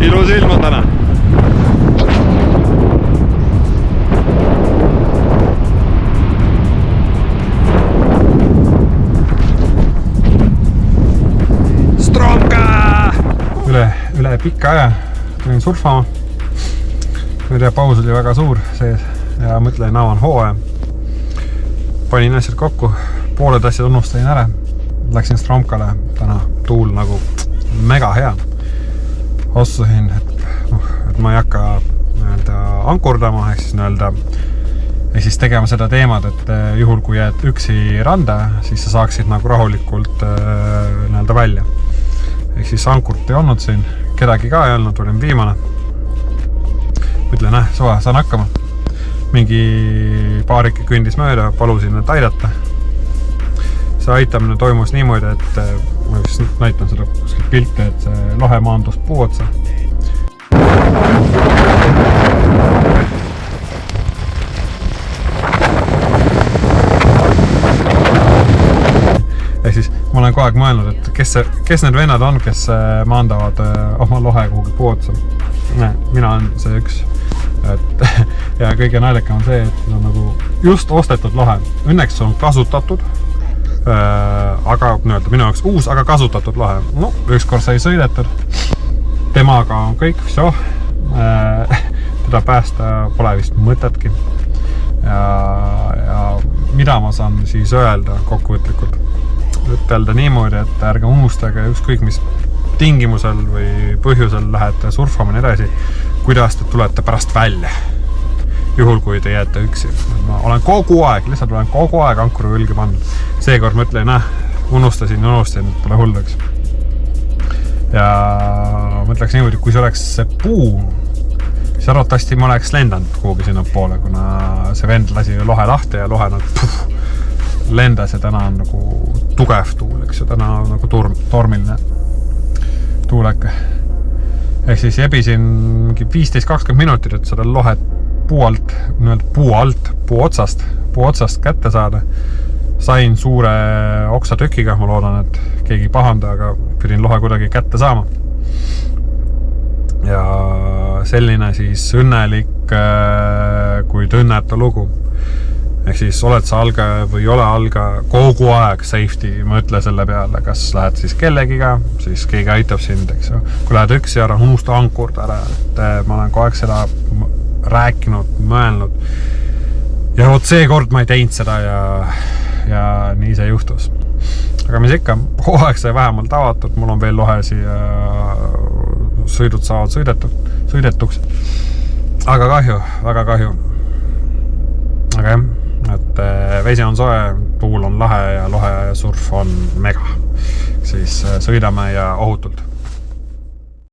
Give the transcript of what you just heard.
Ilus ilm on täna. Stromka! Üle pika aja tulin surfama. Nüüd paus oli väga suur sees ja mõtlesin, avan hooaja. Panin asjad kokku, pooled asjad unustasin ära. Läksin Stromkale, täna tuul nagu mega hea. Otsusin, et ma ei hakka ankurdama, ehk siis tegema seda teemad, et juhul kui jääd üksi randa, siis sa saaksid nagu rahulikult välja. Ehk siis ankurt ei olnud siin, kedagi ka ei olnud, olin viimane. Mõtlen, suva, saan hakkama. Mingi paarike kõndis mööda, palusin need aidata. See aitamine toimus niimoodi, et ma just näitan seda pilte, et see lohe maandus puu otsa. Ehk siis ma olen kogu aeg mõelnud, et kes need vennad on, kes maandavad oma lohe kuhugi puu otsa. Mina olen see üks. Ja kõige naljakam on see, et on nagu just ostetud lohe. Õnneks on kasutatud, aga minu jaoks uus, aga kasutatud lohe. No, ükskord sai sõidetud. Temaga on kõik, teda päästa pole vist mõtetki. Ja mida ma saan siis öelda kokkuvõtlikult? Ütelda niimoodi, et ärge unustage ükskõik mis tingimusel või põhjusel lähete surfama nii edasi, kuidas te tulete pärast välja. Juhul, kui te jääte üksi. Ma olen kogu aeg ankuru külge pannud. Seekord mõtlen, unustasin, et pole hullaks. Ja mõtleks niimoodi, kui see oleks see puu, siis arvatavasti ma oleks lendanud kuhugi sinna poole, kuna see vend lasi lohe lahti ja lohe lendas ja täna on nagu tugev tuul, eks ju, täna on nagu tormiline tuuleke. Ehk siis jebisin 15-20 minutit, et seda lohet puu otsast kätte saada. Sain suure oksatükiga, ma loodan, et keegi pahanda, aga pidin lohe kuidagi kätte saama. Ja selline siis õnnelik, kuid õnnetu lugu. Ehk siis oled sa alga või ei ole alga, kogu aeg safety, ma ütle selle peale, kas lähed siis kellegiga, siis keegi aitab sind, eks ju. Kui lähed üksi ära, unusta ankurd ära, et ma olen kogu aeg seda rääkinud, mõelnud. Ja seekord ma ei teinud seda ja nii see juhtus. Aga mis ikka, hooaeg sai vähemalt avatud, mul on veel lohesi ja sõidud saavad sõidetuks. Aga kahju, väga kahju. Aga jah, et vesi on soe, tuul on lahe ja lohe surf on mega. Siis sõidame ja ohutult.